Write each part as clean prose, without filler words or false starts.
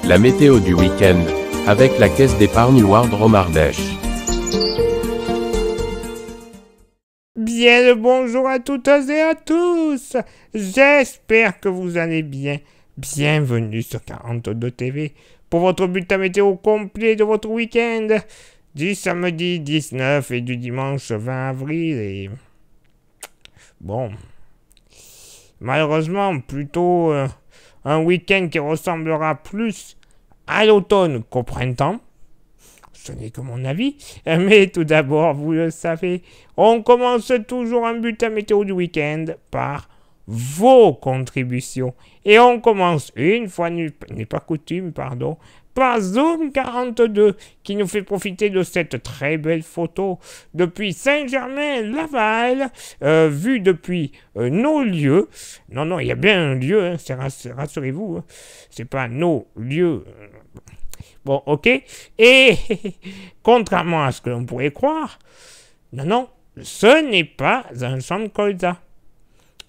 La météo du week-end, avec la caisse d'épargne Wardrom Ardèche. Bien le bonjour à toutes et à tous. J'espère que vous allez bien. Bienvenue sur 42 TV pour votre bulletin météo complet de votre week-end du samedi 19 et du dimanche 20 avril. Et bon, malheureusement, plutôt un week-end qui ressemblera plus à l'automne qu'au printemps. Ce n'est que mon avis, mais tout d'abord, vous le savez, on commence toujours un bulletin météo du week-end par vos contributions. Et on commence, une fois n'est pas coutume, pardon, par Zoom42, qui nous fait profiter de cette très belle photo depuis Saint-Germain-Laval, vue depuis nos lieux. Non, il y a bien un lieu, hein, rassurez-vous, hein, c'est pas nos lieux. Bon, ok. Et contrairement à ce que l'on pourrait croire, non, ce n'est pas un champ de colza.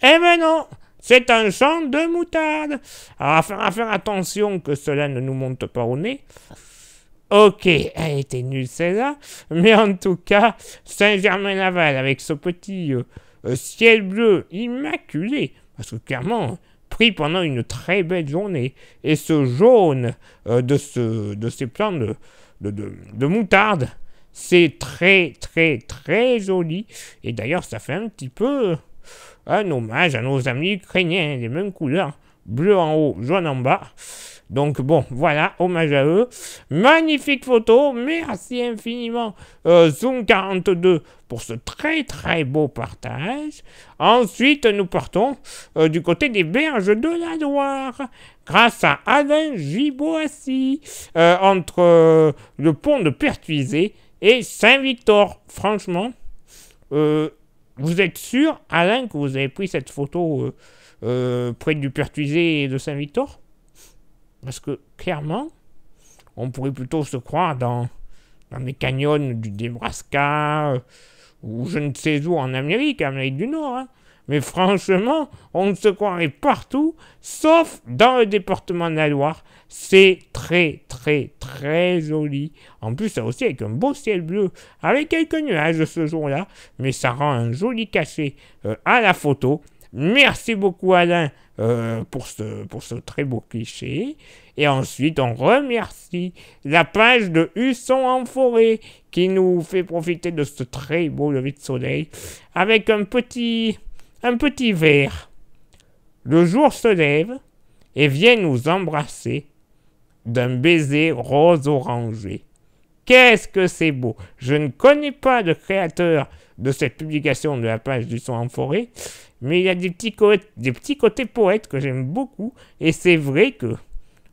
Eh ben non, c'est un champ de moutarde. Alors, à faire attention que cela ne nous monte pas au nez. Ok, elle était nulle celle-là, mais en tout cas, Saint-Germain-Laval avec ce petit ciel bleu immaculé, parce que clairement, pris pendant une très belle journée, et ce jaune de ces plants de moutarde, c'est très joli, et d'ailleurs ça fait un petit peu un hommage à nos amis ukrainiens, les mêmes couleurs, bleu en haut, jaune en bas. Donc bon, voilà, hommage à eux. Magnifique photo, merci infiniment Zoom42 pour ce très beau partage. Ensuite, nous partons du côté des berges de la Loire, grâce à Alain Giboassi, entre le pont de Pertuisay et Saint-Victor. Franchement, vous êtes sûr, Alain, que vous avez pris cette photo près du Pertuisay et de Saint-Victor? Parce que, clairement, on pourrait plutôt se croire dans les canyons du Nebraska, ou je ne sais où en Amérique du Nord. Hein. Mais franchement, on se croirait partout, sauf dans le département de la Loire. C'est très joli. En plus, ça aussi avec un beau ciel bleu, avec quelques nuages ce jour-là. Mais ça rend un joli cachet à la photo. Merci beaucoup Alain pour ce très beau cliché. Et ensuite, on remercie la page de Husson en forêt qui nous fait profiter de ce très beau lever de soleil avec un petit verre. Le jour se lève et vient nous embrasser d'un baiser rose orangé. Qu'est-ce que c'est beau! Je ne connais pas de créateur de cette publication de la page du son en forêt, mais il y a des petits côtés poètes que j'aime beaucoup, et c'est vrai que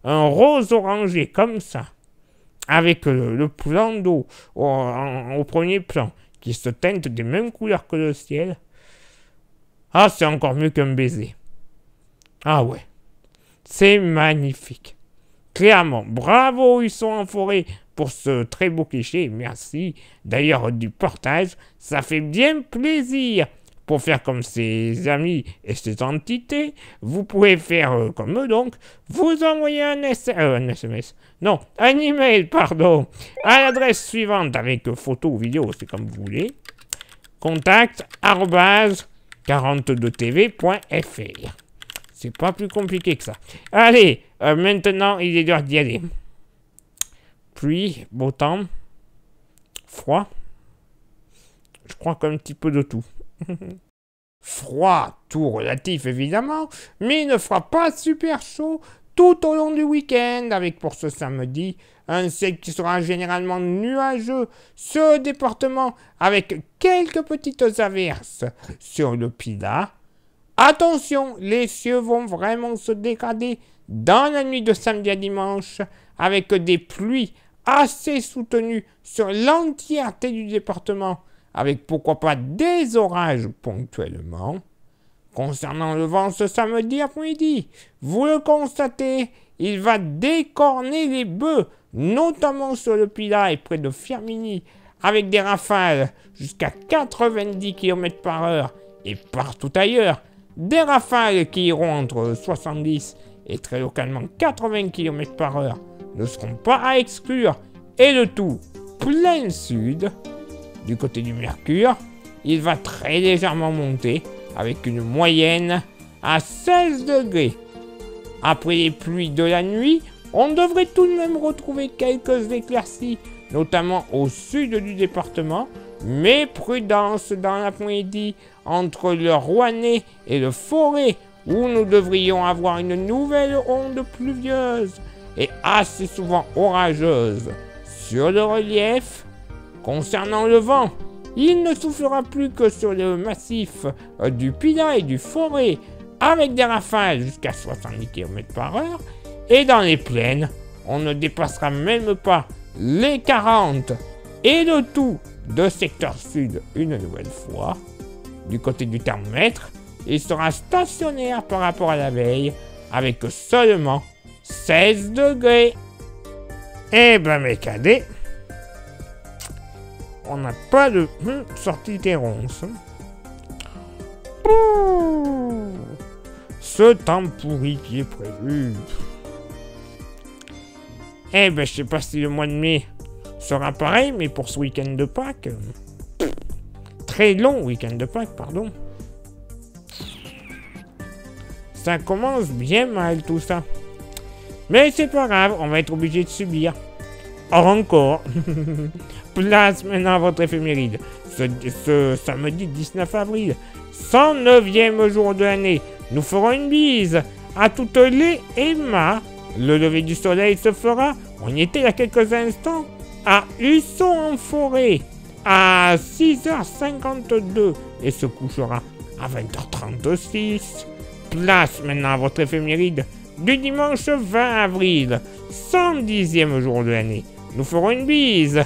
un rose orangé comme ça, avec le plan d'eau au premier plan, qui se teinte des mêmes couleurs que le ciel, ah, c'est encore mieux qu'un baiser. Ah ouais, c'est magnifique. Clairement, bravo Husson en forêt pour ce très beau cliché, merci d'ailleurs du partage, ça fait bien plaisir. Pour faire comme ses amis et ses entités, vous pouvez faire comme eux donc, vous envoyez un SMS, non, un email, pardon, à l'adresse suivante avec photo ou vidéo, c'est comme vous voulez, contact@42tv.fr. C'est pas plus compliqué que ça. Allez, maintenant il est l'heure d'y aller. Pluie, beau temps, froid, je crois qu'un petit peu de tout. Froid, tout relatif évidemment, mais il ne fera pas super chaud tout au long du week-end, avec pour ce samedi un ciel qui sera généralement nuageux sur le département, avec quelques petites averses sur le Pilat. Attention, les cieux vont vraiment se dégrader dans la nuit de samedi à dimanche, avec des pluies assez soutenues sur l'entièreté du département, avec pourquoi pas des orages ponctuellement. Concernant le vent ce samedi après-midi, vous le constatez, il va décorner les bœufs, notamment sur le Pilat et près de Firminy, avec des rafales jusqu'à 90 km/h et partout ailleurs, des rafales qui iront entre 70 et très localement 80 km/h ne seront pas à exclure. Et le tout, plein sud, du côté du Mercure, il va très légèrement monter avec une moyenne à 16 degrés. Après les pluies de la nuit, on devrait tout de même retrouver quelques éclaircies, notamment au sud du département, mais prudence dans l'après-midi entre le Rouennais et le Forêt, où nous devrions avoir une nouvelle onde pluvieuse et assez souvent orageuse. Sur le relief, concernant le vent, il ne soufflera plus que sur le massif du Pilat et du Forêt, avec des rafales jusqu'à 70 km/h, et dans les plaines, on ne dépassera même pas les 40, et le tout de secteur sud une nouvelle fois. Du côté du thermomètre, il sera stationnaire par rapport à la veille, avec seulement 16 degrés. Eh ben mes cadets, on n'a pas de sortie des ronces. Ce temps pourri qui est prévu. Eh ben je sais pas si le mois de mai sera pareil, mais pour ce week-end de Pâques, très long week-end de Pâques, pardon, ça commence bien mal tout ça. Mais c'est pas grave, on va être obligé de subir. Or encore, place maintenant à votre éphéméride. Ce samedi 19 avril, 109e jour de l'année, nous ferons une bise à toutes les Emma. Le lever du soleil se fera, on y était il y a quelques instants, à Husson en forêt, à 6h52 et se couchera à 20h36. Place maintenant à votre éphéméride du dimanche 20 avril, 110e jour de l'année. Nous ferons une bise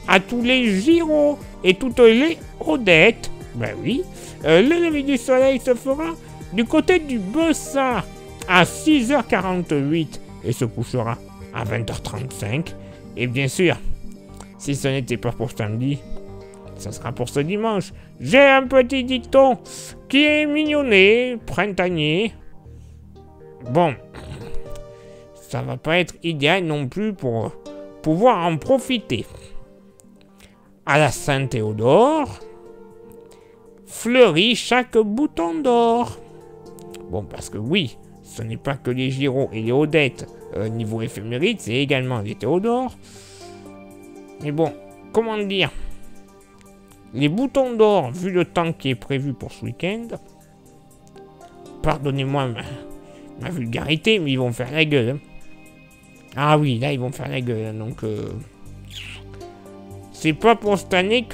à tous les Giraud et toutes les Odettes. Ben oui, le lever du soleil se fera du côté du Bessat à 6h48 et se couchera à 20h35. Et bien sûr, si ce n'était pas pour samedi, ça sera pour ce dimanche. J'ai un petit dicton qui est mignonné, printanier. Bon, ça va pas être idéal non plus pour pouvoir en profiter. À la Saint-Théodore, fleurit chaque bouton d'or. Bon, parce que oui, ce n'est pas que les Giraud et les Odettes niveau éphéméride, c'est également les Théodores. Mais bon, comment dire, les boutons d'or, vu le temps qui est prévu pour ce week-end, pardonnez-moi ma vulgarité, mais ils vont faire la gueule. Hein. Ah oui, là, ils vont faire la gueule. Hein, donc, c'est pas pour cette année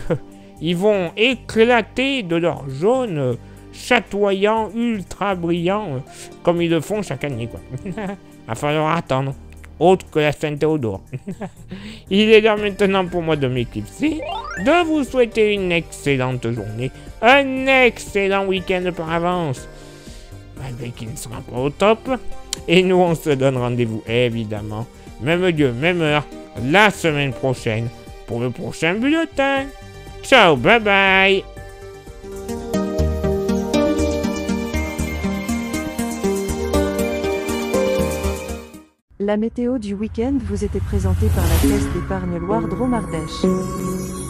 qu'ils vont éclater de leur jaune chatoyant, ultra brillant, comme ils le font chaque année, quoi. Va falloir attendre. Autre que la Saint-Théodore. Il est l'heure maintenant pour moi de m'éclipser, de vous souhaiter une excellente journée, un excellent week-end par avance, malgré qu'il ne sera pas au top. Et nous, on se donne rendez-vous, évidemment, même lieu, même heure, la semaine prochaine, pour le prochain bulletin. Ciao, bye bye. La météo du week-end vous était présentée par la Caisse d'épargne Loire Drôme Ardèche.